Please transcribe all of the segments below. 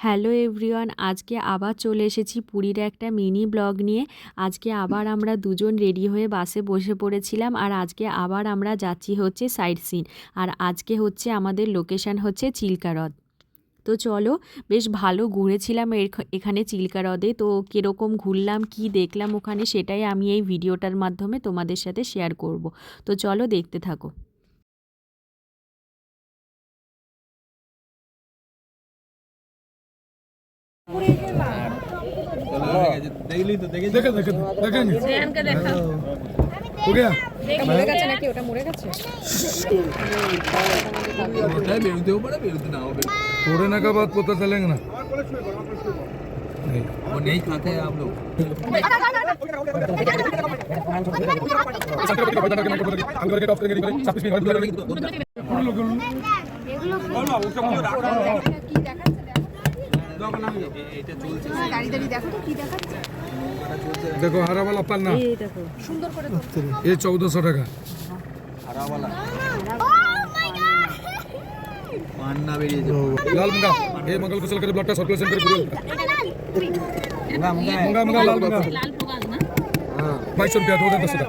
Hello everyone, আজকে আবার চলে এসেছি পুরীর একটা মিনি ব্লগ নিয়ে। আজকে আবার আমরা দুজন রেডি হয়ে বাসে বসে পড়েছিলাম, আর আজকে আবার আমরা যাচ্ছি হচ্ছে সাইট সিন। আর আজকে হচ্ছে আমাদের লোকেশান হচ্ছে চিল্কা হ্রদ। তো চলো, বেশ ভালো ঘুরেছিলাম এখানে চিল্কা হ্রদে। তো কীরকম ঘুরলাম, কি দেখলাম ওখানে, সেটাই আমি এই ভিডিওটার মাধ্যমে তোমাদের সাথে শেয়ার করব। তো চলো দেখতে থাকো। देखेंगे हो गया মরে গেছে নাকি? ওটা মরে গেছে। तोड़ने के बाद पता चलेंगे ना। वो नहीं खाते हैं आप लोग। देखो हरा वाला पन्ना, ये 1400 टका। हरा वाला पान्ना बेरिए लाल मंगा, ये मंगल कुशल करे ब्लड टेस्ट सर्कुलेशन करे पूरे मंगा मंगा लाल मंगा 2200 रुपया 210 का।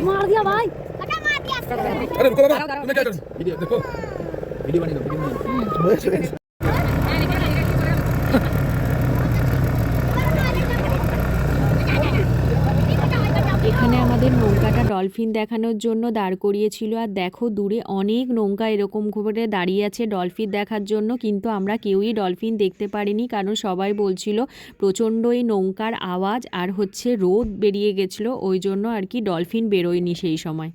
मार दिया भाई। अरे रुको बाबा, तुम्हें क्या कर देखो वीडियो बनी दो। এখানে আমাদের নৌকাটা ডলফিন দেখানোর জন্য দাঁড় করিয়েছিল, আর দেখো দূরে অনেক নৌকা এরকম করে দাঁড়িয়ে আছে ডলফিন দেখার জন্য। কিন্তু আমরা কেউই ডলফিন দেখতে পারিনি, কারণ সবাই বলছিল প্রচণ্ড এই নৌকার আওয়াজ আর হচ্ছে রোদ বেরিয়ে গেছিলো, ওই জন্য আর কি ডলফিন বেরোয়নি সেই সময়।